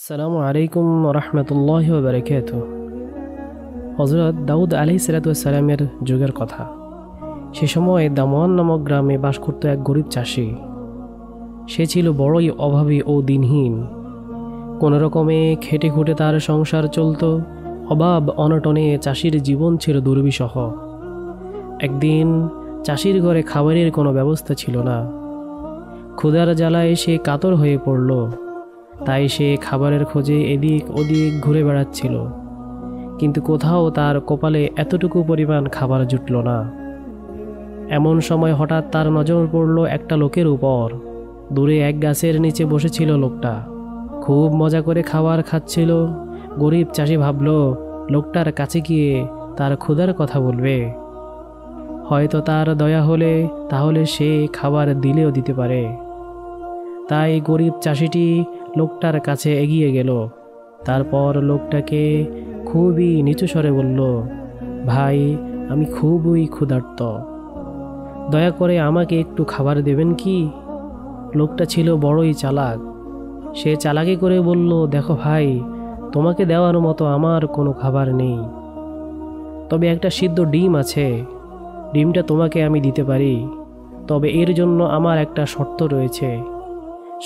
আসসালামু আলাইকুম রহমতুল্লাহি ওয়া বারাকাতুহু। হযরত দাউদ আলাইহিসসালামের যুগের কথা। সে সময় দামওয়ান নামক গ্রামে বাস করত এক গরিব চাষি। সে ছিল বড়ই অভাবী ও দিনহীন। কোনো রকমে খেটে খুঁটে তার সংসার চলত। অভাব অনটনে চাষির জীবন ছিল দুর্বিষহ। একদিন চাষির ঘরে খাবারের কোনো ব্যবস্থা ছিল না। ক্ষুধার জ্বালায় সে কাতর হয়ে পড়ল। তাই সে খাবারের খোঁজে এদিক ওদিক ঘুরে বেড়াচ্ছিল, কিন্তু কোথাও তার কপালে এতটুকু পরিমাণ খাবার জুটল না। এমন সময় হঠাৎ তার নজর পড়ল একটা লোকের উপর। দূরে এক গাছের নিচে বসেছিল লোকটা, খুব মজা করে খাবার খাচ্ছিল। গরিব চাষি ভাবল, লোকটার কাছে গিয়ে তার ক্ষুধার কথা বলবে, হয়তো তার দয়া হলে তাহলে সে খাবার দিলেও দিতে পারে। তাই গরিব চাষিটি লোকটার কাছে এগিয়ে গেল। তারপর লোকটাকে খুবই নিচু স্বরে বলল, ভাই, আমি খুবই ক্ষুধার্ত, দয়া করে আমাকে একটু খাবার দেবেন কি? লোকটা ছিল বড়ই চালাক। সে চালাকি করে বলল, দেখো ভাই, তোমাকে দেওয়ার মতো আমার কোনো খাবার নেই, তবে একটা সিদ্ধ ডিম আছে। ডিমটা তোমাকে আমি দিতে পারি, তবে এর জন্য আমার একটা শর্ত রয়েছে।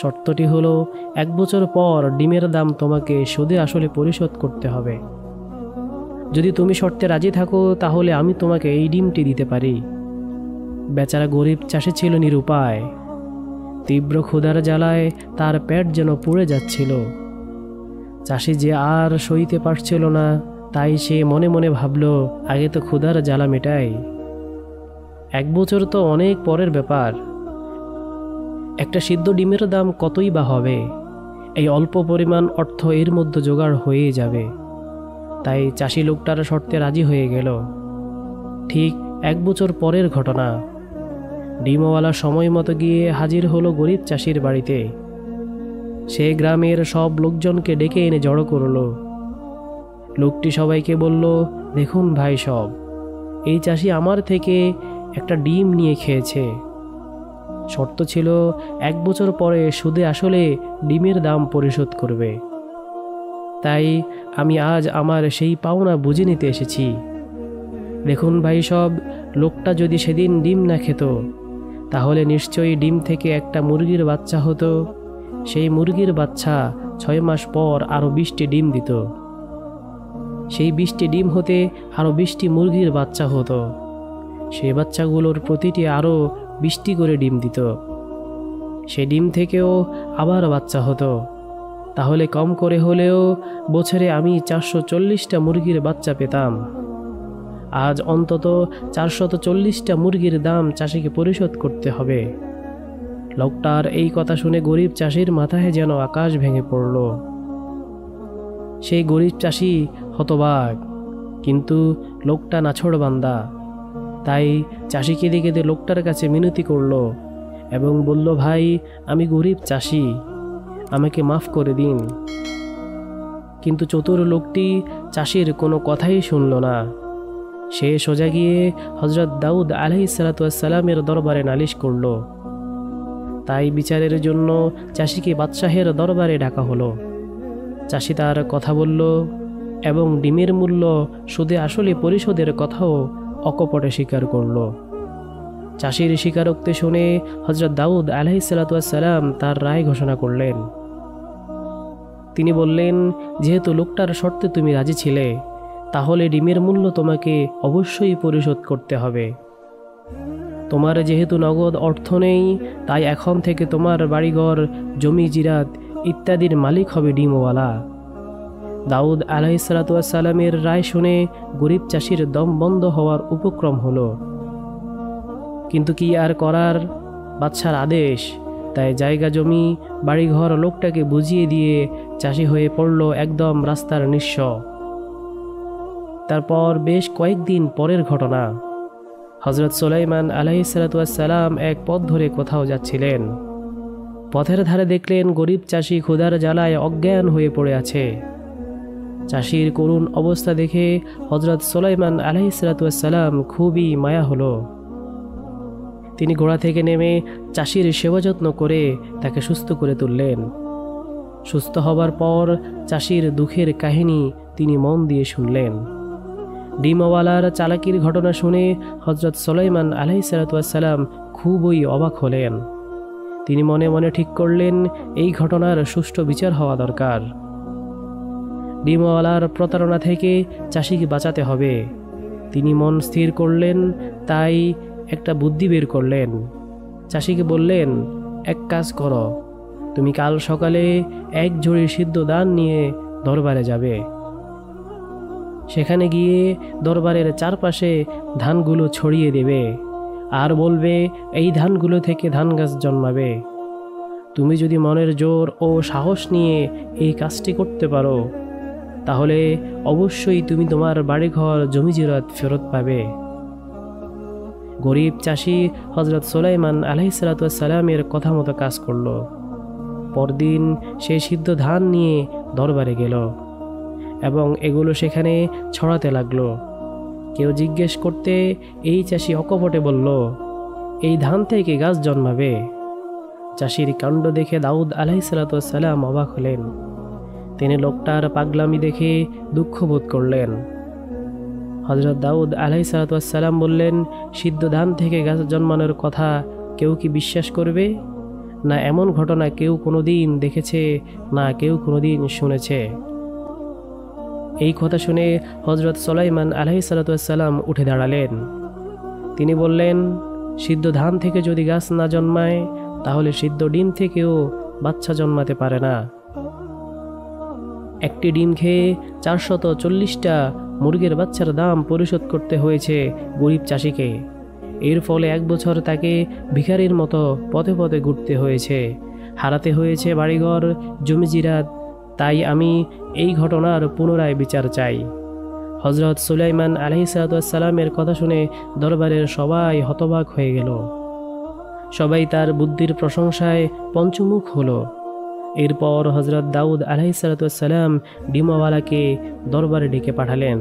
শর্তটি হলো, 1 বছর পর ডিমের দাম তোমাকে সুদে আসলে পরিশোধ করতে হবে। যদি তুমি শর্তে রাজি থাকো তাহলে আমি তোমাকে এই ডিমটি দিতে পারি। বেচারা গরিব চাষি ছিল নিরুপায়। তীব্র ক্ষুধার জ্বালায় তার পেট যেন পুড়ে যাচ্ছিল। চাষি যে আর সইতে পারছিল না, তাই সে মনে মনে ভাবল, আগে তো ক্ষুধার জ্বালা মেটাই। 1 বছর তো অনেক পরের ব্যাপার। একটা সিদ্ধ ডিমের দাম কতই বা হবে? এই অল্প পরিমাণ অর্থ এর মধ্যে জোগাড় হয়ে যাবে। তাই চাষি লোকটার শর্তে রাজি হয়ে গেল। ঠিক 1 বছর পরের ঘটনা। ডিমওয়ালা সময় মতো গিয়ে হাজির হলো গরিব চাষির বাড়িতে। সে গ্রামের সব লোকজনকে ডেকে এনে জড়ো করল। লোকটি সবাইকে বলল, দেখুন ভাই সব, এই চাষি আমার থেকে একটা ডিম নিয়ে খেয়েছে। শর্ত ছিল 1 বছর পরে সুদে আসলে ডিমের দাম পরিশোধ করবে। তাই আমি আজ আমার সেই পাওনা বুঝে নিতে এসেছি। দেখুন ভাই সব, লোকটা যদি সেদিন ডিম না খেত তাহলে নিশ্চয়ই ডিম থেকে একটা মুরগির বাচ্চা হতো। সেই মুরগির বাচ্চা 6 মাস পর আরও 20টি ডিম দিত। সেই 20টি ডিম হতে আরও 20টি মুরগির বাচ্চা হতো। সেই বাচ্চাগুলোর প্রতিটি আরও 20টি করে ডিম দিত। সে ডিম থেকেও আবার বাচ্চা হতো। তাহলে কম করে হলেও বছরে আমি 440টা মুরগির বাচ্চা পেতাম। আজ অন্তত 440টা মুরগির দাম চাষিকে পরিশোধ করতে হবে। লোকটার এই কথা শুনে গরিব চাষির মাথায় যেন আকাশ ভেঙে পড়ল। সেই গরিব চাষি হতবাক, কিন্তু লোকটা নাছোড়বান্দা। তাই চাষি কেঁদে কেঁদে লোকটার কাছে মিনতি করল এবং বলল, ভাই, আমি গরিব চাষি, আমাকে মাফ করে দিন। কিন্তু চতুর লোকটি চাষির কোনো কথাই শুনল না। সে সোজা গিয়ে হযরত দাউদ আলাইহিসসালামের দরবারে নালিশ করল। তাই বিচারের জন্য চাষিকে বাদশাহের দরবারে ডাকা হলো। চাষি তার কথা বলল এবং ডিমের মূল্য সুদে আসলে পরিশোধের কথাও অকপটে স্বীকার করল। চাষির স্বীকারোক্তি শুনে হযরত দাউদ আলাইহিসসালাম তার রায় ঘোষণা করলেন। তিনি বললেন, যেহেতু লোকটার শর্তে তুমি রাজি ছিলে, তাহলে ডিমের মূল্য তোমাকে অবশ্যই পরিশোধ করতে হবে। তোমার যেহেতু নগদ অর্থ নেই, তাই এখন থেকে তোমার বাড়িঘর, জমি জিরাত ইত্যাদির মালিক হবে ডিমওয়ালা। দাউদ আলাইহিসসালামের রায় শুনে গরিব চাষির দম বন্ধ হওয়ার উপক্রম হলো। কিন্তু কি আর করার, বাদশার আদেশ। তাই জায়গা জমি বাড়িঘর লোকটাকে বুঝিয়ে দিয়ে চাষি হয়ে পড়ল একদম রাস্তার নিঃস্ব। তারপর বেশ কয়েকদিন পরের ঘটনা। হযরত সুলাইমান আলাইহিসসালাম এক পথ ধরে কোথাও যাচ্ছিলেন। পথের ধারে দেখলেন গরিব চাষি ক্ষুধার জ্বালায় অজ্ঞান হয়ে পড়ে আছে। চাষির করুণ অবস্থা দেখে হযরত সুলাইমান আলাইহিসসালাম খুবই মায়া হলো। তিনি ঘোড়া থেকে নেমে চাষির সেবা যত্ন করে তাকে সুস্থ করে তুললেন। সুস্থ হবার পর চাষির দুঃখের কাহিনী তিনি মন দিয়ে শুনলেন। ডিমওয়ালার চালাকির ঘটনা শুনে হযরত সুলাইমান আলাইহিসসালাম খুবই অবাক হলেন। তিনি মনে মনে ঠিক করলেন এই ঘটনার সুষ্ঠু বিচার হওয়া দরকার। ডিমওয়ালার প্রতারণা থেকে চাষিকে বাঁচাতে হবে। তিনি মন স্থির করলেন, তাই একটা বুদ্ধি বের করলেন। চাষিকে বললেন, এক কাজ করো, তুমি কাল সকালে এক ঝুড়ি সিদ্ধ ধান নিয়ে দরবারে যাবে। সেখানে গিয়ে দরবারের চারপাশে ধানগুলো ছড়িয়ে দেবে আর বলবে, এই ধানগুলো থেকে ধান গাছ জন্মাবে। তুমি যদি মনের জোর ও সাহস নিয়ে এই কাজটি করতে পারো, তাহলে অবশ্যই তুমি তোমার বাড়িঘর জমিজরাত ফেরত পাবে। গরিব চাষি হযরত সুলাইমান আলাইহিসসালামের কথা মতো কাজ করল। পরদিন সে সিদ্ধ ধান নিয়ে দরবারে গেল এবং এগুলো সেখানে ছড়াতে লাগলো। কেউ জিজ্ঞেস করতে এই চাষি অকপটে বলল, এই ধান থেকে গাছ জন্মাবে। চাষির কাণ্ড দেখে দাউদ আলাইহিসসালাম অবাক হলেন। তিনি লোকটার পাগলামি দেখে দুঃখ বোধ করলেন। হযরত দাউদ আলাইহিসসালাম বললেন, সিদ্ধ ধান থেকে গাছ জন্মানোর কথা কেউ কি বিশ্বাস করবে? না এমন ঘটনা কেউ কোনোদিন দেখেছে, না কেউ কোনোদিন শুনেছে। এই কথা শুনে হযরত সুলাইমান আলাইহিসসালাম উঠে দাঁড়ালেন। তিনি বললেন, সিদ্ধ ধান থেকে যদি গাছ না জন্মায়, তাহলে সিদ্ধ ডিম থেকেও বাচ্চা জন্মাতে পারে না। একটি ডিম খেয়ে 440টা মুরগির বাচ্চার দাম পরিশোধ করতে হয়েছে গরিব চাষিকে। এর ফলে এক বছর তাকে ভিখারির মতো পথে পথে ঘুরতে হয়েছে, হারাতে হয়েছে বাড়িঘর জমিজিরাত। তাই আমি এই ঘটনার পুনরায় বিচার চাই। হযরত সুলাইমান আলাইহিসসালামের কথা শুনে দরবারের সবাই হতবাক হয়ে গেল। সবাই তার বুদ্ধির প্রশংসায় পঞ্চমুখ হলো। এরপর হযরত দাউদ আলাইহিসসালাম ডিমওয়ালাকে দরবারে ডেকে পাঠালেন।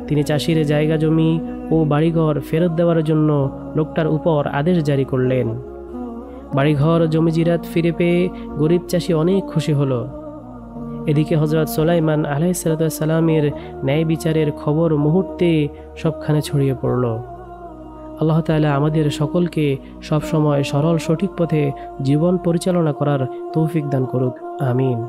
তিনি চাষির জায়গা জমি ও বাড়িঘর ফেরত দেওয়ার জন্য লোকটার উপর আদেশ জারি করলেন। বাড়িঘর জমিজিরাত ফিরে পেয়ে গরিব চাষি অনেক খুশি হলো। এদিকে হযরত সুলাইমান আলাইহিসসালামের ন্যায় বিচারের খবর মুহূর্তে সবখানে ছড়িয়ে পড়ল। আল্লাহ তাআলা আমাদের সকলকে সবসময় সরল সঠিক পথে জীবন পরিচালনা করার তৌফিক দান করুক। আমিন।